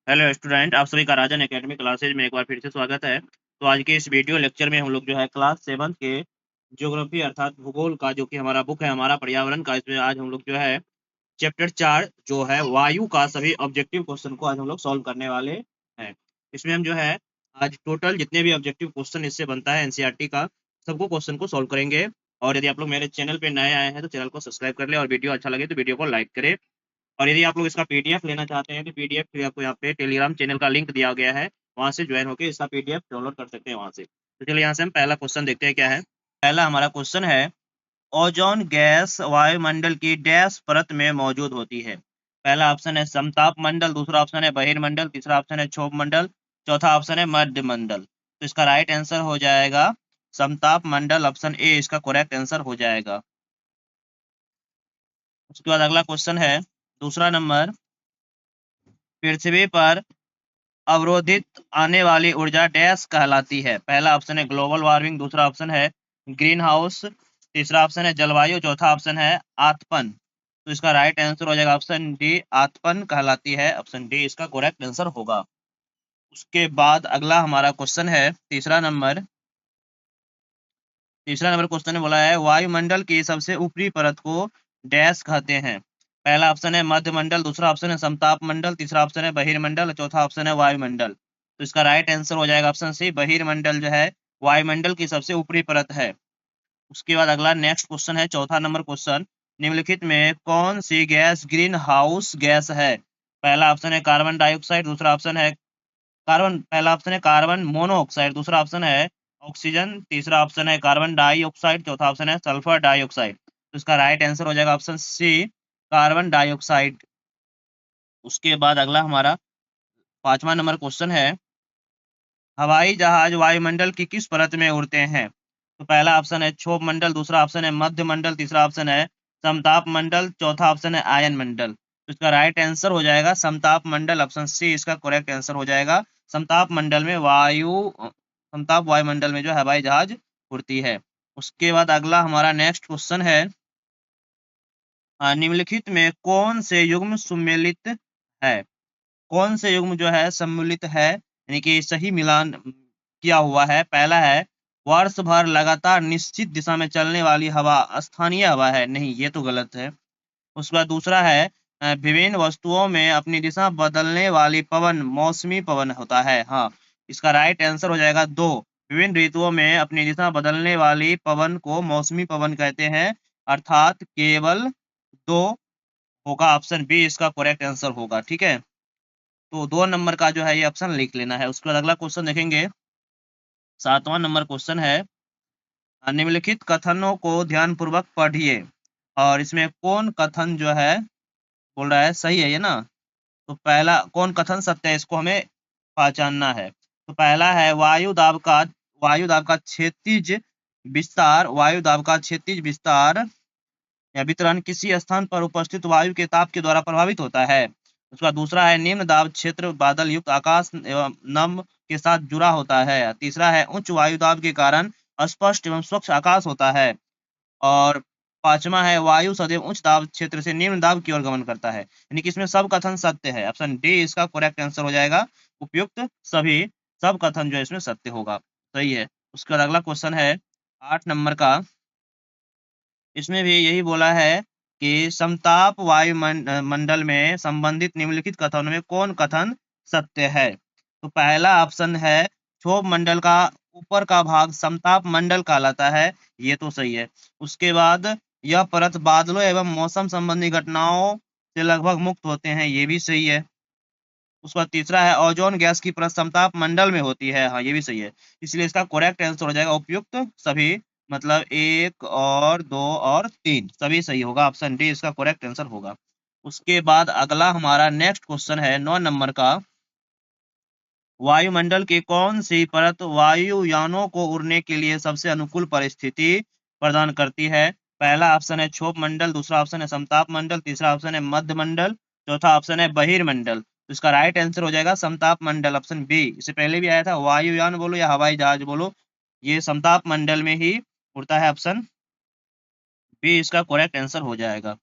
Hello student, आप सभी का राजन एकेडमी क्लासेज में एक बार फिर से स्वागत है। तो आज के इस वीडियो लेक्चर में हम लोग जो है क्लास 7 के ज्योग्राफी अर्थात भूगोल का जो कि हमारा बुक है हमारा पर्यावरण का, इसमें आज हम लोग जो है चैप्टर 4 जो है वायु का सभी ऑब्जेक्टिव क्वेश्चन को आज हम लोग सॉल्व करने वाले हैं। इसमें हम जो है आज टोटल जितने भी ऑब्जेक्टिव क्वेश्चन इससे बनता है एनसीईआरटी का, सबको क्वेश्चन को सॉल्व करेंगे। और यदि आप लोग मेरे चैनल पे नए आए हैं तो चैनल को सब्सक्राइब कर ले और वीडियो अच्छा लगे तो वीडियो को लाइक करें। और यदि आप लोग इसका पीडीएफ लेना चाहते हैं तो पीडीएफ के लिए आपको यहाँ पे टेलीग्राम चैनल का लिंक दिया गया है, वहां से ज्वाइन होकर इसका पीडीएफ डाउनलोड कर सकते हैं वहां से। तो चलिए यहाँ से हम पहला क्वेश्चन देखते हैं क्या है। पहला हमारा क्वेश्चन है, ओजोन गैस वायुमंडल की डैश परत में मौजूद होती है। पहला ऑप्शन है समताप मंडल, दूसरा ऑप्शन है बहिर्मंडल, तीसरा ऑप्शन है क्षोभ मंडल, चौथा ऑप्शन है मध्य मंडल। तो इसका राइट आंसर हो जाएगा समताप मंडल, ऑप्शन ए इसका करेक्ट आंसर हो जाएगा। उसके बाद अगला क्वेश्चन है दूसरा नंबर, पृथ्वी पर अवरोधित आने वाली ऊर्जा डैश कहलाती है। पहला ऑप्शन है ग्लोबल वार्मिंग, दूसरा ऑप्शन है ग्रीन हाउस, तीसरा ऑप्शन है जलवायु, चौथा ऑप्शन है आतपन। तो इसका राइट आंसर हो जाएगा ऑप्शन डी, आतपन कहलाती है, ऑप्शन डी इसका करेक्ट आंसर होगा। उसके बाद अगला हमारा क्वेश्चन है तीसरा नंबर क्वेश्चन ने बोला है वायुमंडल की सबसे ऊपरी परत को डैश कहते हैं। पहला ऑप्शन है मध्य मंडल, दूसरा ऑप्शन है समताप मंडल, तीसरा ऑप्शन है बहिर्मंडल, चौथा ऑप्शन है वायुमंडल। तो इसका राइट आंसर हो जाएगा ऑप्शन सी, बहिर्मंडल जो है वायुमंडल की सबसे ऊपरी परत है। उसके बाद अगला नेक्स्ट क्वेश्चन है चौथा नंबर क्वेश्चन, निम्नलिखित में कौन सी गैस ग्रीन हाउस गैस है। पहला ऑप्शन है कार्बन डाइऑक्साइड, दूसरा ऑप्शन है पहला ऑप्शन है कार्बन मोनोऑक्साइड, दूसरा ऑप्शन है ऑक्सीजन, तीसरा ऑप्शन है कार्बन डाइऑक्साइड, चौथा ऑप्शन है सल्फर डाइऑक्साइड। तो इसका राइट आंसर हो जाएगा ऑप्शन सी, कार्बन डाइऑक्साइड। उसके बाद अगला हमारा पांचवा नंबर क्वेश्चन है, हवाई जहाज वायुमंडल की किस परत में उड़ते हैं। तो पहला ऑप्शन है क्षोभ मंडल, दूसरा ऑप्शन है मध्य मंडल, तीसरा ऑप्शन है समताप मंडल, चौथा ऑप्शन है आयन मंडल। तो इसका राइट आंसर हो जाएगा समताप मंडल, ऑप्शन सी इसका करेक्ट आंसर हो जाएगा। समताप मंडल में समताप वायुमंडल में जो हवाई जहाज उड़ती है। उसके बाद अगला हमारा नेक्स्ट क्वेश्चन है, निम्नलिखित में कौन से युग्म सम्मिलित है। कौन से युग्म जो है सम्मिलित है, यानी कि सही मिलान किया हुआ है। पहला है वर्ष भर लगातार निश्चित दिशा में चलने वाली हवा स्थानीय हवा है, नहीं ये तो गलत है। उसके बाद दूसरा है विभिन्न वस्तुओं में अपनी दिशा बदलने वाली पवन मौसमी पवन होता है। हाँ, इसका राइट आंसर हो जाएगा दो, विभिन्न ऋतुओं में अपनी दिशा बदलने वाली पवन को मौसमी पवन कहते हैं, अर्थात केवल दो होगा, ऑप्शन बी इसका करेक्ट आंसर होगा। ठीक है, तो 2 नंबर का जो है ये ऑप्शन लिख लेना है। उसके बाद अगला क्वेश्चन देखेंगे, सातवां नंबर क्वेश्चन है, निम्नलिखित कथनों को ध्यान पूर्वक पढ़िए और इसमें कौन कथन जो है बोल रहा है सही है ये ना। तो पहला कौन कथन सत्य है, इसको हमें पहचानना है। तो पहला है वायु दाब का क्षैतिज विस्तार या वितरण किसी स्थान पर उपस्थित वायु के ताप के द्वारा प्रभावित होता है। उसका दूसरा है निम्न दाब क्षेत्र बादल युक्त आकाश एवं नम के साथ जुड़ा होता है। तीसरा है उच्च वायु दाब के कारण स्पष्ट एवं स्वच्छ आकाश होता है। और पांचवा है वायु सदैव उच्च दाब क्षेत्र से निम्न दाब की ओर गमन करता है, यानी कि इसमें सब कथन सत्य है, ऑप्शन डी इसका करेक्ट आंसर हो जाएगा। उपयुक्त सभी सब कथन जो है इसमें सत्य होगा, सही है। उसके बाद अगला क्वेश्चन है 8 नंबर का, इसमें भी यही बोला है कि समताप वायुमंडल में संबंधित निम्नलिखित कथनों में कौन कथन सत्य है। तो पहला ऑप्शन है क्षोभ मंडल का ऊपर का भाग समताप मंडल कहलाता है, ये तो सही है। उसके बाद यह परत बादलों एवं मौसम संबंधी घटनाओं से लगभग मुक्त होते हैं, ये भी सही है। उसके बाद तीसरा है ओजोन गैस की परत समताप मंडल में होती है, हाँ ये भी सही है। इसलिए इसका करेक्ट आंसर हो जाएगा उपयुक्त सभी, मतलब 1 और 2 और 3 सभी सही होगा, ऑप्शन डी इसका करेक्ट आंसर होगा। उसके बाद अगला हमारा नेक्स्ट क्वेश्चन है 9 नंबर का, वायुमंडल की कौन सी परत वायुयानों को उड़ने के लिए सबसे अनुकूल परिस्थिति प्रदान करती है। पहला ऑप्शन है क्षोभ मंडल, दूसरा ऑप्शन है समताप मंडल, तीसरा ऑप्शन है मध्य मंडल, चौथा ऑप्शन है बहिर्मंडल। तो इसका राइट आंसर हो जाएगा समताप मंडल, ऑप्शन बी। इससे पहले भी आया था वायुयान बोलो या हवाई जहाज बोलो, ये समताप मंडल में ही उड़ता है, ऑप्शन बी इसका करेक्ट आंसर हो जाएगा।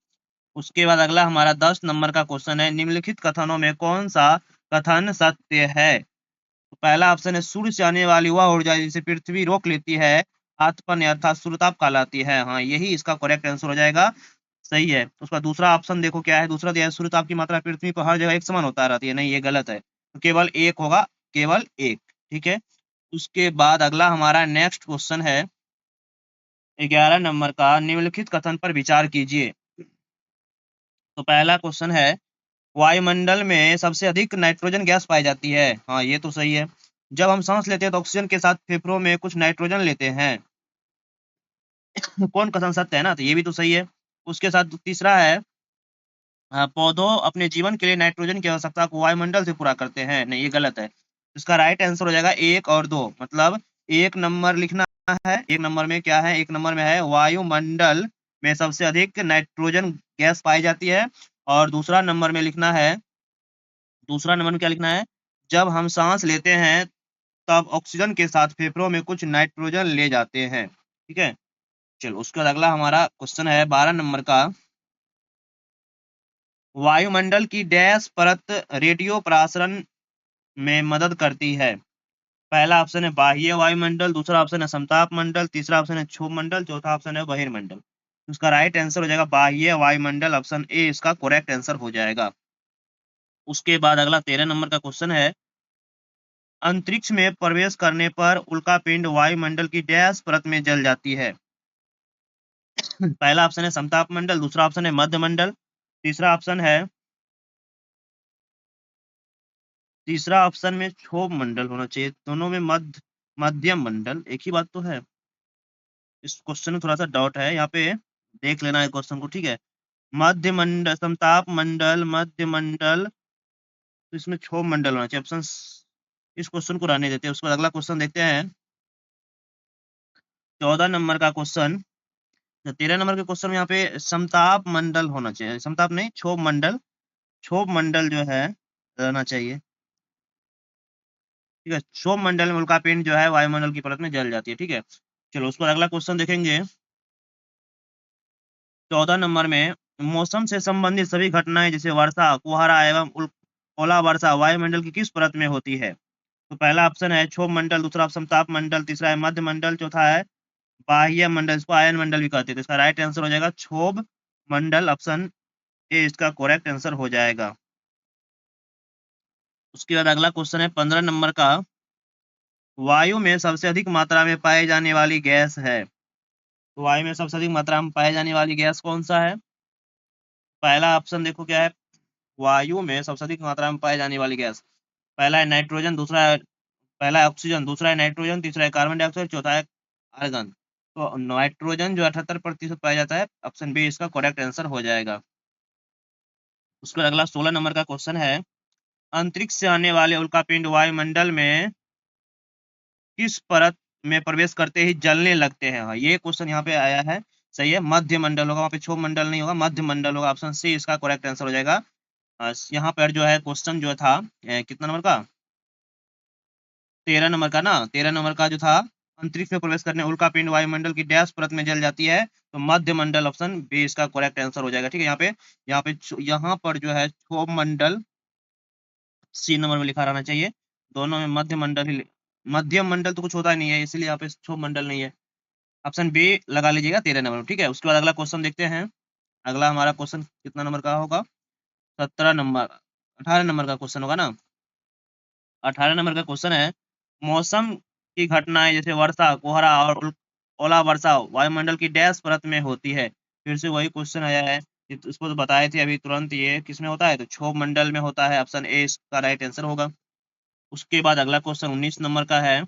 उसके बाद अगला हमारा 10 नंबर का क्वेश्चन है, निम्नलिखित कथनों में कौन सा कथन सत्य है। तो पहला ऑप्शन है सूर्य से आने वाली वह ऊर्जा जिसे पृथ्वी रोक लेती है आतपन अर्थात सूर्यताप कहलाती है। हाँ, यही इसका करेक्ट आंसर हो जाएगा। सही है। उसका दूसरा ऑप्शन देखो क्या है, दूसरा दिया है सूर्यताप की मात्रा पृथ्वी पर हर जगह एक समान होता रहती है। नहीं, ये गलत है, तो केवल एक होगा, केवल एक। ठीक है। उसके बाद अगला हमारा नेक्स्ट क्वेश्चन है 11 नंबर का, निम्नलिखित कथन पर विचार कीजिए। तो पहला क्वेश्चन है वायुमंडल में सबसे अधिक नाइट्रोजन गैस पाई जाती है। हाँ, ये तो सही है। जब हम सांस लेते हैं तो ऑक्सीजन के साथ फेफड़ों में कुछ नाइट्रोजन लेते हैं। कौन कथन सत्य है ना, तो ये भी तो सही है। उसके साथ तीसरा है पौधों अपने जीवन के लिए नाइट्रोजन की आवश्यकता को वायुमंडल से पूरा करते हैं। नहीं, ये गलत है। इसका राइट आंसर हो जाएगा 1 और 2, मतलब 1 नंबर लिखना है। 1 नंबर में क्या है, 1 नंबर में है वायुमंडल में सबसे अधिक नाइट्रोजन गैस पाई जाती है। और दूसरा नंबर में लिखना है, दूसरा नंबर में क्या लिखना है, जब हम सांस लेते हैं तब ऑक्सीजन के साथ फेफड़ों में कुछ नाइट्रोजन ले जाते हैं। ठीक है। चलो, उसके बाद अगला हमारा क्वेश्चन है 12 नंबर का, वायुमंडल की डैश परत रेडियो प्रसारण में मदद करती है। पहला ऑप्शन है बाह्य वायुमंडल, दूसरा ऑप्शन है समताप मंडल, तीसरा ऑप्शन है क्षोभ मंडल, चौथा ऑप्शन है बहिर्मंडल। उसका राइट आंसर हो जाएगा बाह्य वायुमंडल, ऑप्शन ए इसका करेक्ट आंसर हो जाएगा। उसके बाद अगला 13 नंबर का क्वेश्चन है, अंतरिक्ष में प्रवेश करने पर उल्कापिंड वायुमंडल की डैश परत में जल जाती है। पहला ऑप्शन है समताप मंडल, दूसरा ऑप्शन है मध्य मंडल, तीसरा ऑप्शन है, तीसरा ऑप्शन में क्षोभ मंडल होना चाहिए। दोनों में मध्यम मंडल एक ही बात तो है। इस क्वेश्चन में थोड़ा सा डाउट है, यहाँ पे देख लेना है क्वेश्चन को। ठीक है। मध्य मंडल, समताप मंडल, मध्य मंडल, तो इसमें क्षोभ मंडल होना चाहिए। ऑप्शन इस क्वेश्चन को रहने देते हैं। उसके बाद अगला क्वेश्चन देखते हैं 14 नंबर का क्वेश्चन। 13 नंबर के क्वेश्चन में यहाँ पे समताप मंडल होना चाहिए, समताप नहीं, क्षोभ मंडल, क्षोभ मंडल जो है रहना चाहिए। ठीक है। क्षोभ मंडल में उल्कापिंड जो है वायुमंडल की परत में जल जाती है। ठीक है। चलो, उस पर अगला क्वेश्चन देखेंगे 14 नंबर में, मौसम से संबंधित सभी घटनाएं जैसे वर्षा, कुहारा एवं ओला वर्षा वायुमंडल की किस परत में होती है। तो पहला ऑप्शन है क्षोभ मंडल, दूसरा ऑप्शन ताप मंडल, तीसरा है मध्य मंडल, चौथा है बाह्य मंडल, इसको आयन मंडल भी कहते हैं। तो इसका राइट आंसर हो जाएगा क्षोभ मंडल, ऑप्शन ए इसका करेक्ट आंसर हो जाएगा। उसके बाद अगला क्वेश्चन है 15 नंबर का, वायु में सबसे अधिक मात्रा में पाई जाने वाली गैस है। तो वायु में सबसे अधिक मात्रा में पाई जाने वाली गैस कौन सा है। पहला ऑप्शन देखो क्या है, वायु में सबसे अधिक मात्रा में पाई जाने वाली गैस, पहला है नाइट्रोजन, दूसरा है, पहला है ऑक्सीजन, दूसरा है नाइट्रोजन, तीसरा है कार्बन डाइऑक्साइड, चौथा है आर्गन। तो नाइट्रोजन जो 78% पाया जाता है, ऑप्शन बी इसका करेक्ट आंसर हो जाएगा। उसके बाद अगला 16 नंबर का क्वेश्चन है, अंतरिक्ष से आने वाले उल्कापिंड वायुमंडल में किस परत में प्रवेश करते ही जलने लगते हैं। हाँ, ये क्वेश्चन यहाँ पे आया है। सही है, मध्य मंडल होगा, वहाँ पे क्षोभ मंडल नहीं होगा, मध्य मंडल होगा, ऑप्शन सी इसका करेक्ट आंसर हो जाएगा। यहाँ पर जो है क्वेश्चन जो था कितना नंबर का, 13 नंबर का ना, 13 नंबर का जो था, अंतरिक्ष में प्रवेश करने उल्कापिंड वायुमंडल की डैश परत में जल जाती है, तो मध्य मंडल, ऑप्शन बी इसका करेक्ट आंसर हो जाएगा। ठीक है। यहाँ पर जो है क्षोभ मंडल सी नंबर में लिखा रहना चाहिए। दोनों में मध्य मंडल ही, मध्यम मंडल तो कुछ होता ही नहीं है, इसलिए यहाँ पे क्षोभ मंडल नहीं है। ऑप्शन बी लगा लीजिएगा 13 नंबर में। ठीक है। उसके बाद अगला क्वेश्चन देखते हैं। अगला हमारा क्वेश्चन कितना नंबर का होगा, 17 नंबर, 18 नंबर का क्वेश्चन होगा ना। 18 नंबर का क्वेश्चन है, मौसम की घटनाएं जैसे वर्षा, कोहरा और ओला वर्षा वायुमंडल की डैश परत में होती है। फिर से वही क्वेश्चन आया है, इसको तो बताए थे अभी तुरंत, ये किसमें होता है, तो क्षोभ मंडल में होता है, ऑप्शन ए इसका राइट आंसर होगा। उसके बाद अगला क्वेश्चन 19 नंबर का है,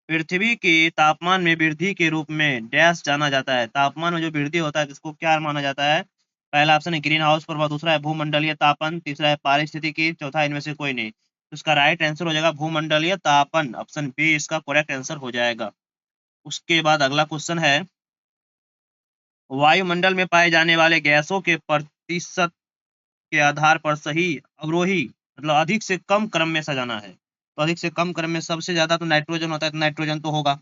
पृथ्वी के तापमान में वृद्धि के रूप में डैश जाना जाता है। तापमान में जो वृद्धि होता है इसको क्या माना जाता है। पहला ऑप्शन है ग्रीन हाउस प्रभाव, दूसरा है भूमंडलीय तापन, तीसरा है पारिस्थितिकी, चौथा इनमें से कोई नहीं। तो इसका राइट आंसर हो जाएगा भूमंडलीय तापन, ऑप्शन बी इसका करेक्ट आंसर हो जाएगा। उसके बाद अगला क्वेश्चन है, वायुमंडल में पाए जाने वाले गैसों के प्रतिशत के आधार पर सही अवरोही, मतलब अधिक से कम क्रम में सजाना है। तो अधिक से कम क्रम में सबसे ज्यादा तो नाइट्रोजन होता है, तो नाइट्रोजन तो होगा।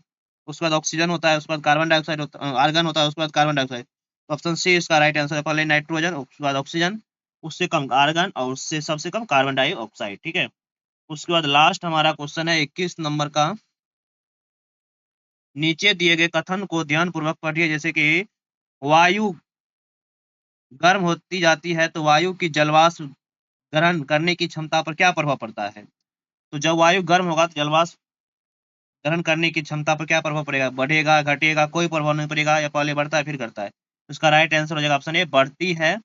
उसके बाद ऑक्सीजन होता है, उसके बाद कार्बन डाइऑक्साइड आर्गन होता है, उसके बाद कार्बन डाइऑक्साइड। तो ऑप्शन सी इसका राइट आंसर है, पहले नाइट्रोजन, उसके बाद ऑक्सीजन, उससे कम आर्गन और उससे सबसे कम कार्बन डाइऑक्साइड। ठीक है, उसके बाद लास्ट हमारा क्वेश्चन है 21 नंबर का। नीचे दिए गए कथन को ध्यानपूर्वक पढ़िए, जैसे कि वायु गर्म होती जाती है तो वायु की जलवाष्प ग्रहण करने की क्षमता पर क्या प्रभाव पड़ता है। तो जब वायु गर्म होगा तो जलवाष्प ग्रहण करने की क्षमता पर क्या प्रभाव पड़ेगा, बढ़ेगा घटेगा, कोई प्रभाव नहीं पड़ेगा, या पहले बढ़ता है फिर घटता है। तो इसका राइट आंसर हो जाएगा ऑप्शन ए, बढ़ती है।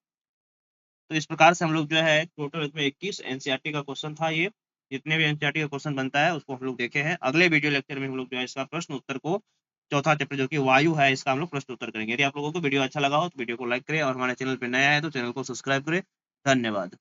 तो इस प्रकार से हम लोग जो है टोटल इसमें 21 एनसीईआरटी का क्वेश्चन था। ये जितने भी एनसीईआरटी का क्वेश्चन बनता है उसको हम लोग देखे हैं। अगले वीडियो लेक्चर में हम लोग जो है इसका प्रश्न उत्तर को, चौथा चैप्टर जो कि वायु है, इसका हम लोग प्रश्न उत्तर करेंगे। यदि आप लोगों को वीडियो अच्छा लगा हो तो वीडियो को लाइक करें और हमारे चैनल पर नया है तो चैनल को सब्सक्राइब करें। धन्यवाद।